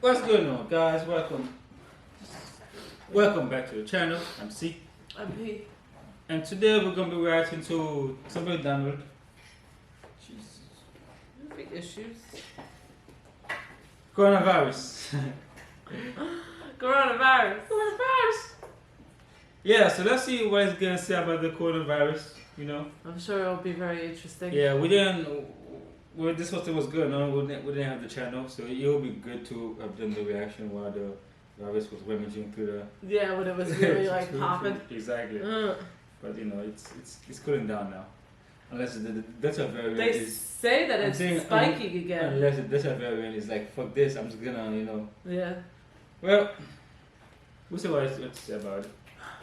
What's going on, guys? Welcome back to the channel. I'm C. I'm P. And today we're gonna be reacting to some MacDonald. Jesus. Big issues. Coronavirus. Coronavirus. Yeah, so let's see what he's gonna say about the coronavirus, you know. I'm sure it'll be very interesting. Yeah, this was good, no? We didn't have the channel, so it would be good to have done the reaction while the virus was rummaging through the... Yeah, when it was really like popping. Exactly. But you know, it's cooling down now. Unless the Delta variant They say that it's spiking again. Unless the Delta variant is like, fuck this, I'm just gonna, you know. Yeah. Well, we'll see what to say about it.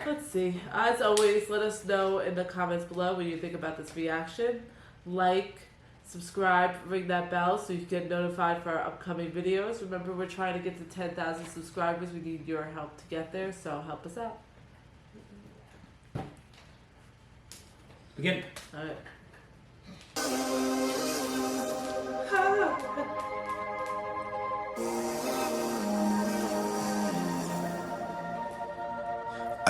Let's see. As always, let us know in the comments below what you think about this reaction. Like, subscribe, ring that bell so you can get notified for our upcoming videos. Remember, we're trying to get to 10,000 subscribers. We need your help to get there, so help us out. Begin. Alright.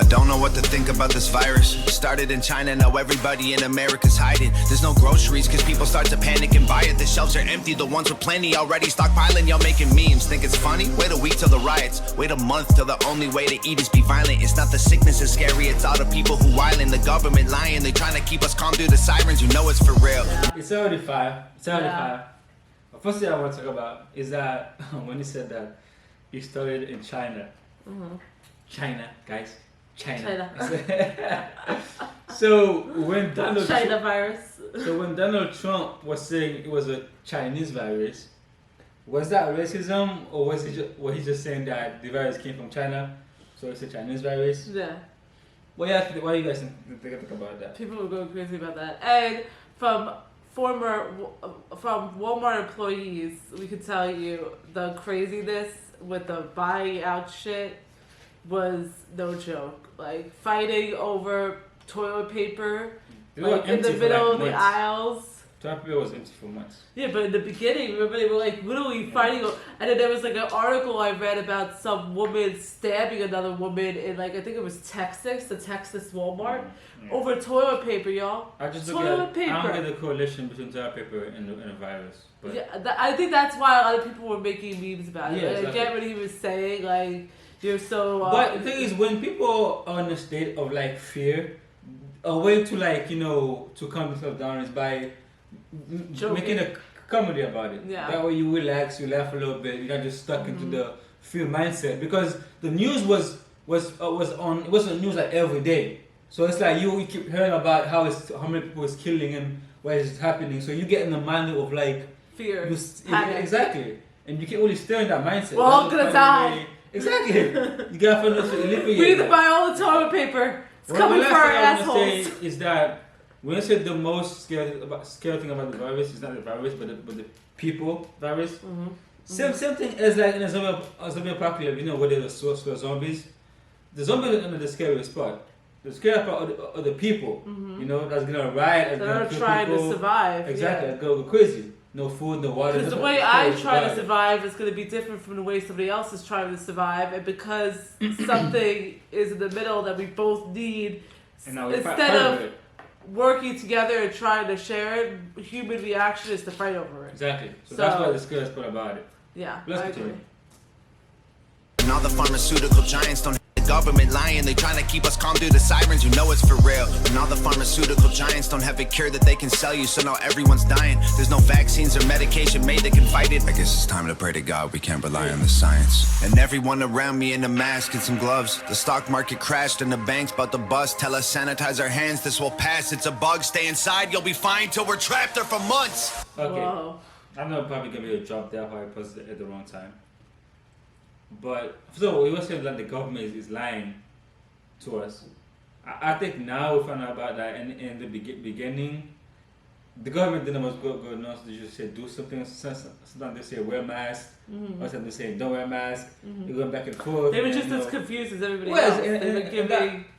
I don't know what to think about this virus. Started in China, now everybody in America's hiding. There's no groceries cause people start to panic and buy it. The shelves are empty, the ones with plenty already stockpiling. Y'all making memes, think it's funny? Wait a week till the riots. Wait a month till the only way to eat is be violent. It's not the sickness that's scary, it's all the people who whiling. The government lying, they trying to keep us calm through the sirens. You know it's for real. It's already five. The first thing I want to talk about is that when he said that he started in China. China, guys. China. So when Donald Trump was saying it was a Chinese virus, was that racism, or was he just saying that the virus came from China, so it's a Chinese virus? Yeah. What do you guys think about that? People were going crazy about that. And from Walmart employees, we could tell you the craziness with the buying out shit was no joke. Like fighting over toilet paper, like in the middle of the aisles. Toilet paper was empty for months. Yeah, but in the beginning, remember they were like literally fighting over, and then there was like an article I read about some woman stabbing another woman in like, I think it was the Texas Walmart, over toilet paper, y'all. I don't get the correlation between toilet paper and a virus. But yeah, I think that's why a lot of people were making memes about it. Yeah, Like, exactly. I get what he was saying, like, you're so... but the thing is, when people are in a state of like fear, a way to like, you know, to calm themselves down is by making a comedy about it. Yeah. That way you relax, you laugh a little bit, you're not just stuck into the fear mindset. Because the news was on the news like every day. So it's like you keep hearing about how many people is killing and what is happening. So you get in the mind of like fear, exactly, and you can't really stay in that mindset. We're all gonna die. Exactly. You gotta find out to alleviate. We need to buy all the toilet paper. It's coming for our assholes. What I want to say is that when I said the most scary thing about the virus is not the virus, but the people virus. Same thing as like in a zombie apocalypse. You know, where there's zombies. The zombies are the scariest part. The scary part are the people. You know, that's gonna riot. They're trying to survive. Exactly. Go crazy. No food, no water. Because the way I try to survive is going to be different from the way somebody else is trying to survive, and because something is in the middle that we both need, instead of working together and trying to share it, human reaction is to fight over it. Exactly. So that's why the scariest part about it. Yeah, Let's I continue. agree. And all the pharmaceutical giants don't have the government lying. They trying to keep us calm through the sirens. You know it's for real. And all the pharmaceutical giants don't have a cure that they can sell you. So now everyone's dying. There's no vaccines or medication made that can fight it. I guess it's time to pray to God we can't rely on the science. And everyone around me in a mask and some gloves. The stock market crashed and the bank's about to bust. Tell us sanitize our hands, this will pass. It's a bug, stay inside, you'll be fine till we're trapped there for months. Okay. Whoa. I'm not probably gonna be a drop there how I posted it at the wrong time. But so we were saying that the government is lying to us. I think now we found out about that in the beginning. The government didn't much good enough to just say do something. Sometimes they say wear mask, or sometimes they say don't wear mask. They're going back and forth. They were just as confused as everybody else.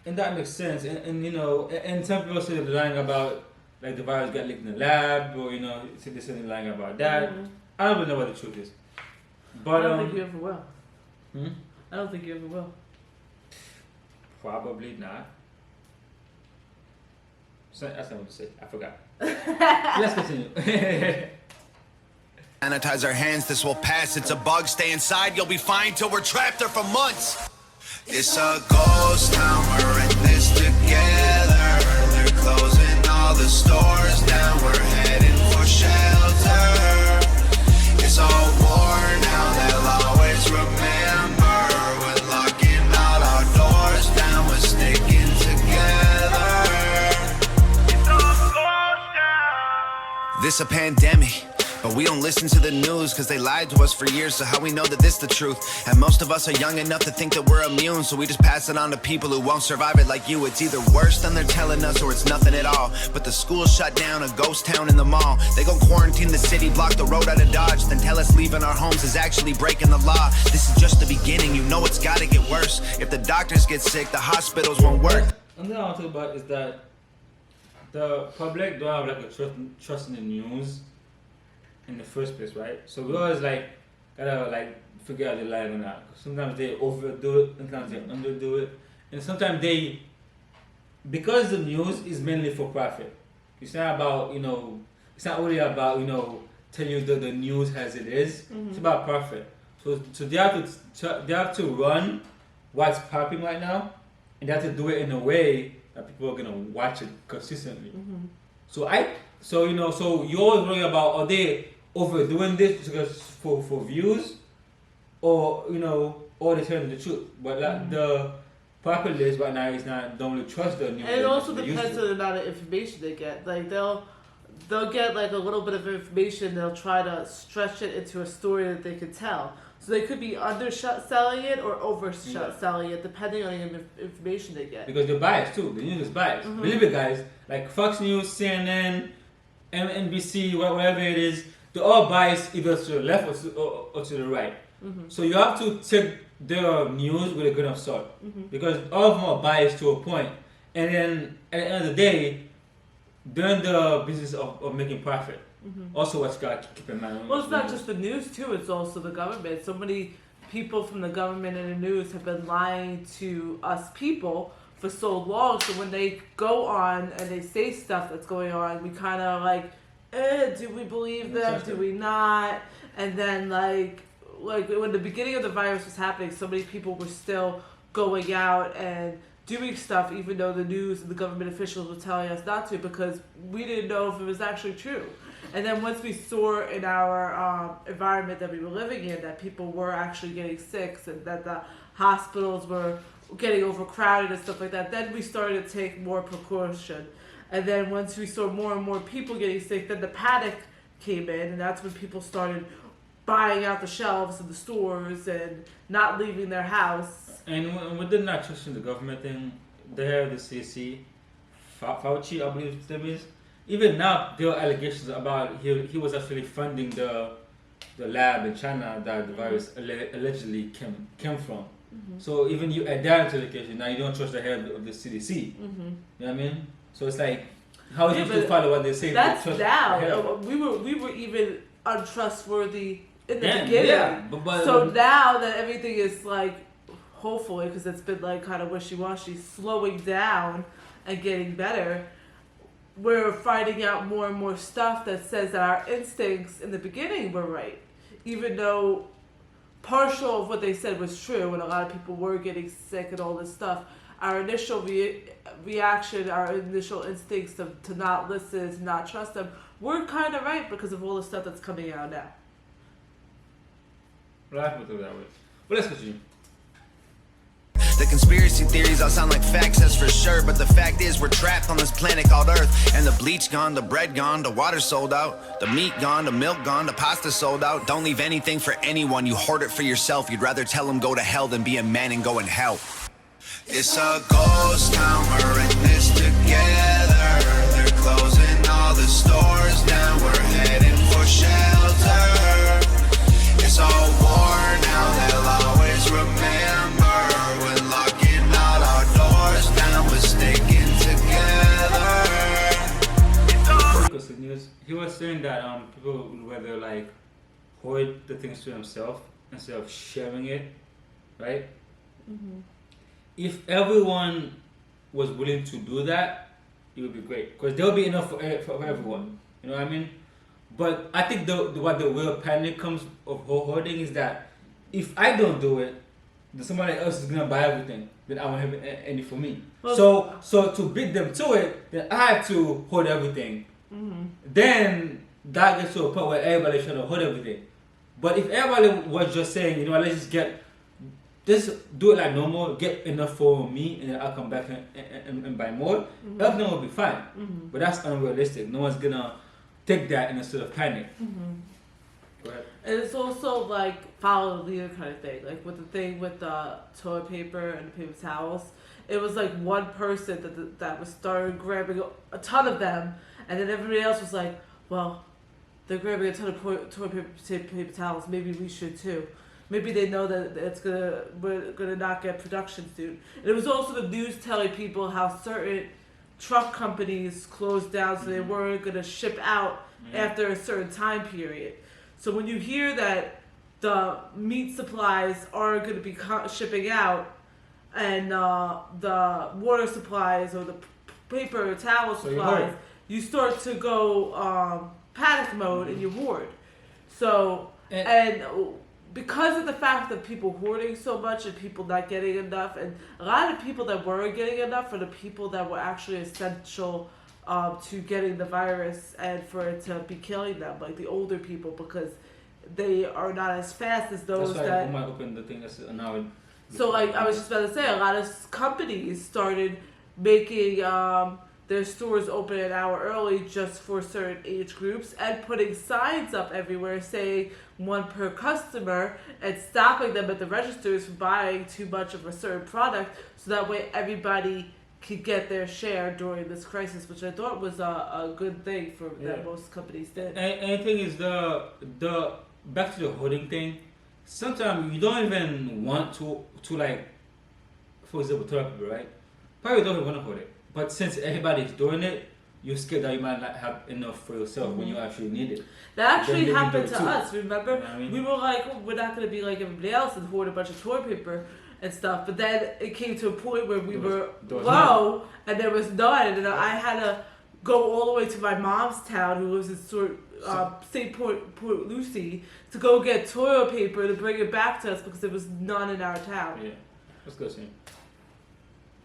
And that makes sense. And you know, and some people say they're lying about like the virus got leaked in the lab, or you know, say they're lying about that. I don't even know what the truth is. But I don't think you ever will. hmm? I don't think you ever will. Probably not. So that's not what to say. I forgot. Let's continue. Sanitize our hands, this will pass. It's a bug, stay inside, you'll be fine till we're trapped there for months. It's a ghost town, we're in this together. They're closing all the stores down, we're heading for shelter. It's all war now, they'll always remember. We're locking all our doors down, we're sticking together. It's a ghost town. This a pandemic. But we don't listen to the news cause they lied to us for years, so how we know that this the truth? And most of us are young enough to think that we're immune, so we just pass it on to people who won't survive it like you. It's either worse than they're telling us or it's nothing at all. But the school shut down, a ghost town in the mall. They gon' quarantine the city, block the road out of Dodge, then tell us leaving our homes is actually breaking the law. This is just the beginning, you know it's gotta get worse. If the doctors get sick, the hospitals won't work. Another thing I want to talk about is that the public don't have like a trust in the news in the first place, right? So we always like gotta like figure out the line or not. Sometimes they overdo it, sometimes they underdo it, and sometimes they, because the news is mainly for profit. It's not about it's not only about telling you the news as it is. It's about profit. So they have to run what's popping right now, and they have to do it in a way that people are gonna watch it consistently. So you always worry about, are they overdoing this just for views, or they telling the truth? But like the populace right now don't really trust the news. And it also depends on the amount of information they get. Like they'll get like a little bit of information, they'll try to stretch it into a story that they can tell. So they could be underselling it or overselling it, depending on the information they get. Because they're biased too. The news is biased. Believe it, guys. Like Fox News, CNN, NBC, whatever it is, they're all biased either to the left or to the right. So you have to take their news with a grain of salt, because all of them are biased to a point. And then at the end of the day, they're in the business of making profit. Also, what's got to keep in mind. Well, it's not just the news too; it's also the government. So many people from the government and the news have been lying to us people for so long. So when they go on and they say stuff that's going on, we kind of like, do we believe them? Do we not? And then like when the beginning of the virus was happening, so many people were still going out and doing stuff, even though the news and the government officials were telling us not to, because we didn't know if it was actually true. And then once we saw in our environment that we were living in that people were actually getting sick and that the hospitals were getting overcrowded and stuff like that, then we started to take more precaution. And then once we saw more and more people getting sick, then the panic came in, and that's when people started buying out the shelves in the stores and not leaving their house. And with the not trusting the government thing, they have the CDC, Fauci, I believe his name is. Even now, there are allegations about he was actually funding the lab in China that the virus allegedly came from. So even you add that into the case, now you don't trust the head of the CDC. You know what I mean? So it's like, how is it to follow what they say? That's now. We were even untrustworthy in the beginning. Yeah, but so now that everything is like, hopefully, because it's been like kind of wishy-washy, slowing down and getting better, we're finding out more and more stuff that says that our instincts in the beginning were right, even though partial of what they said was true and a lot of people were getting sick and all this stuff. Our initial reaction, our initial instincts to not listen, to not trust them, were kind of right because of all the stuff that's coming out now. Well, I put it that way. But let's continue. The conspiracy theories all sound like facts, that's for sure. But the fact is, we're trapped on this planet called Earth. And the bleach gone, the bread gone, the water sold out. The meat gone, the milk gone, the pasta sold out. Don't leave anything for anyone, you hoard it for yourself. You'd rather tell them go to hell than be a man and go and help. It's a ghost town, we're in this together. They're closing all the stores down, we're heading for shelter. It's all war now, they'll always remember. We're locking all our doors down, we're sticking together. He was saying that people would rather like hoard the things to themselves instead of sharing it, right? Mm-hmm. If everyone was willing to do that, it would be great because there'll be enough for everyone. You know what I mean? But I think what the real panic comes of hoarding is that if I don't do it, then somebody else is gonna buy everything. Then I won't have any for me. Well, So to beat them to it, then I have to hoard everything. Mm-hmm. Then that gets to a point where everybody's trying to hold everything. But if everybody was just saying, you know, let's just do it like normal, get enough for me, and then I'll come back and buy more, everything will be fine. Mm-hmm. But that's unrealistic. No one's gonna take that in a sort of panic. Mm-hmm. Go ahead. And it's also like follow the leader kind of thing. Like with the thing with the toilet paper and the paper towels, it was like one person that was started grabbing a ton of them, and then everybody else was like, well, they're grabbing a ton of toilet paper towels. Maybe we should too. Maybe they know that we're gonna not get production soon. And it was also the news telling people how certain truck companies closed down, so they weren't gonna ship out after a certain time period. So when you hear that the meat supplies are gonna be shipping out, and the water supplies or the paper or towel supplies, you start to go panic mode and you hoard. So and because of the fact that people hoarding so much and people not getting enough, and a lot of people that were getting enough are the people that were actually essential to getting the virus and for it to be killing them, like the older people, because they are not as fast as those that's that. I might open the thing that's now. So like I was just about to say, a lot of companies started making their stores open an hour early just for certain age groups and putting signs up everywhere saying one per customer and stopping them at the registers from buying too much of a certain product, so that way everybody could get their share during this crisis, which I thought was a good thing that most companies did. And the thing is, the back to the hoarding thing, sometimes you don't even want to like, for example, toilet paper, right? Probably don't even want to hoard it. But since everybody's doing it, you're scared that you might not have enough for yourself when you actually need it. That actually happened to too. us, remember? You know what I mean? We were like, oh, we're not going to be like everybody else and hoard a bunch of toilet paper and stuff. But then it came to a point where we were low and there was none. And I had to go all the way to my mom's town, who lives in St. Port Lucie, to go get toilet paper to bring it back to us because there was none in our town. Yeah, let's go see.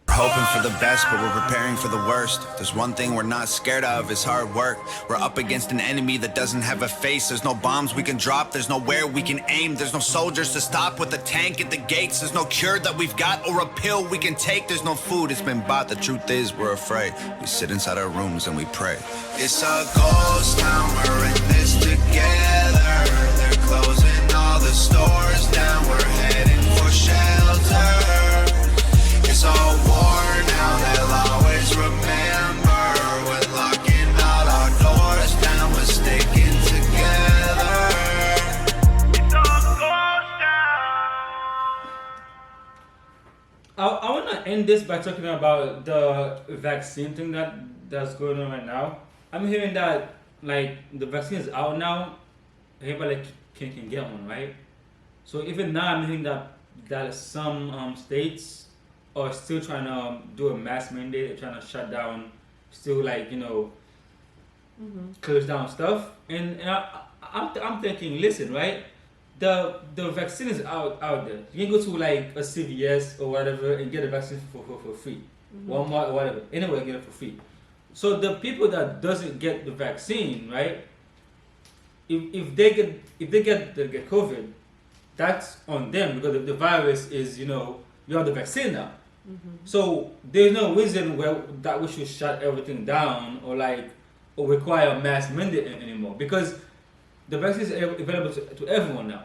We're hoping for the best, but we're preparing for the worst. There's one thing we're not scared of, is hard work. We're up against an enemy that doesn't have a face. There's no bombs we can drop, there's nowhere we can aim. There's no soldiers to stop with a tank at the gates. There's no cure that we've got or a pill we can take. There's no food, it's been bought. The truth is, we're afraid. We sit inside our rooms and we pray. It's a ghost town, we're in this together. They're closing all the stores down, we're heading for shelter. It's all war now, they'll always remember. We're locking all our doors down, we're sticking together. It's all ghost town. I want to end this by talking about the vaccine thing that's going on right now. I'm hearing that like the vaccine is out now, everybody can get one, right? So even now I'm hearing that some states are still trying to do a mass mandate. They're trying to shut down, still like close down stuff. And I'm thinking, listen, right? The vaccine is out there. You can go to like a CVS or whatever and get a vaccine for free, Walmart or whatever. Anywhere get it for free. So the people that doesn't get the vaccine, right? If they get COVID, that's on them because the virus is you have the vaccine now. So there's no reason that we should shut everything down or require a mass mandate anymore because the vaccine is available to everyone now.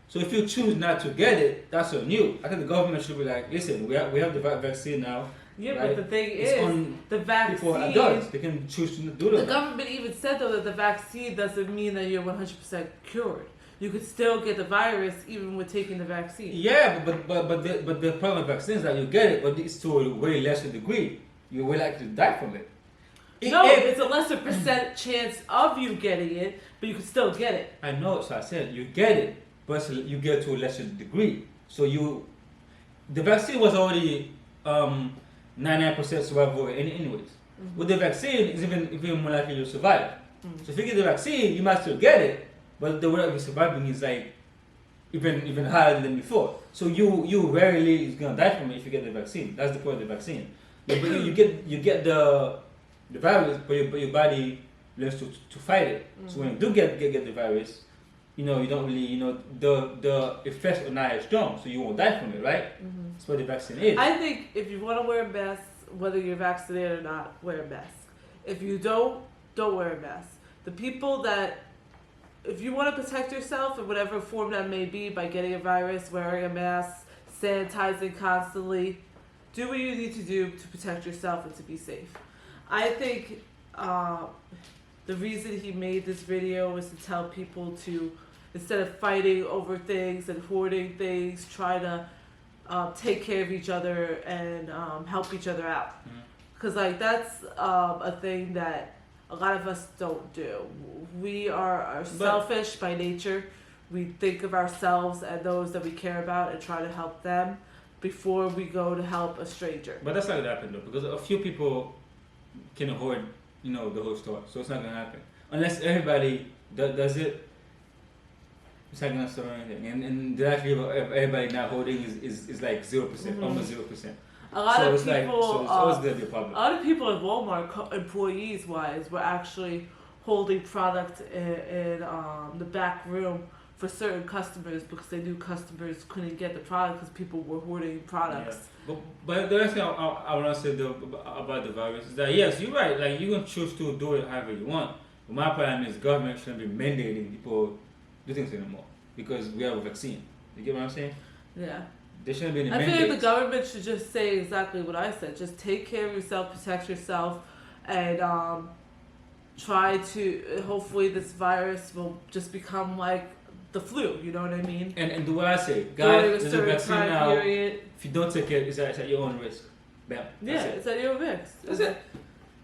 So if you choose not to get it, that's on you. I think the government should be like, listen, we have the vaccine now. Yeah, right? but the thing is, the vaccine. For adults, they can choose to do that. The government even said though that the vaccine doesn't mean that you're 100% cured. You could still get the virus even with taking the vaccine. Yeah, but the problem with vaccines is that you get it, but it's to a way lesser degree. You're way likely to die from it. It's a lesser percent chance of you getting it, but you can still get it. I know, so I said you get it, but you get to a lesser degree. So the vaccine was already 99% survival anyways. With the vaccine, it's even more likely to survive. So if you get the vaccine, you might still get it, but the rate of surviving is like even higher than before. So you rarely is gonna die from it if you get the vaccine. That's the point of the vaccine. But you get the virus, but your body learns to fight it. So when you do get the virus, you don't really the effects are not as strong, so you won't die from it, right? That's what the vaccine is. I think if you want to wear a mask, whether you're vaccinated or not, wear a mask. If you don't wear a mask. The people that, if you want to protect yourself in whatever form that may be, by getting a virus, wearing a mask, sanitizing constantly, do what you need to do to protect yourself and to be safe. I think the reason he made this video was to tell people to, instead of fighting over things and hoarding things, try to take care of each other and help each other out. Because that's a thing that a lot of us don't do. We are selfish by nature. We think of ourselves and those that we care about and try to help them before we go to help a stranger. But that's not gonna happen though, because a few people can hoard, the whole store. So it's not gonna happen unless everybody does it. It's not gonna start anything. And the likelihood of everybody not hoarding is like 0%, almost 0%. A lot of people, so it's always gonna be a problem. A lot of people at Walmart, employees wise, were actually holding product in the back room for certain customers because they knew customers couldn't get the product because people were hoarding products. Yeah. But the last thing I want to say about the virus is that yes, you're right. Like you can choose to do it however you want. But my problem is government shouldn't be mandating people do things anymore because we have a vaccine. You get what I'm saying? Yeah. There shouldn't be any I mandates. feel like the government should just say exactly what I said. Just take care of yourself, protect yourself, and try to. Hopefully, this virus will just become like the flu. You know what I mean? And do what I say, guys. There's a vaccine now. Period. If you don't take it, it's at your own risk. Bam. Yeah, it's at your risk. That's it.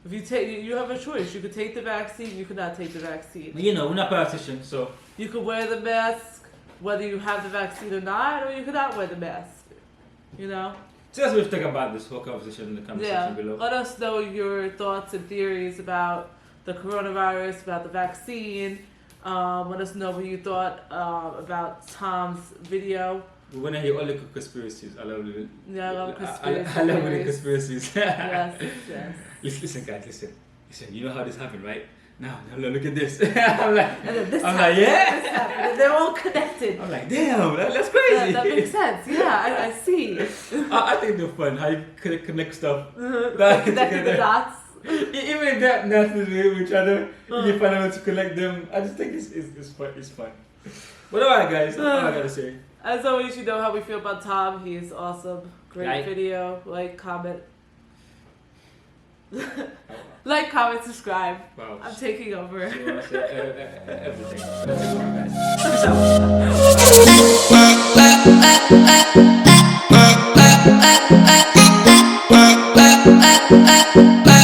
If you take, you have a choice. You could take the vaccine. You could not take the vaccine. We're not politicians, so you could wear the mask whether you have the vaccine or not, or you could not wear the mask. So that's what you think about this whole conversation in the comment section below. Let us know your thoughts and theories about the coronavirus, about the vaccine. Let us know what you thought about Tom's video. We want to hear all the conspiracies. I love it. Yeah, I love conspiracies. I love the conspiracies. Yes. Listen, guys, listen. You know how this happened, right? Now look at this. I'm like, yeah. And they're all connected. I'm like, damn, that's crazy. That makes sense. Yeah, I see. I think they're fun. How you connect stuff. Connecting the dots. Even if they're not with each other, you find out how to connect them. I just think it's fun. It's fun. But alright, guys, that's all I gotta say. As always, you know how we feel about Tom. He's awesome. Great video. Like, comment. Like, comment, subscribe. Wow. I'm taking over. You wanna say everything. Peace out.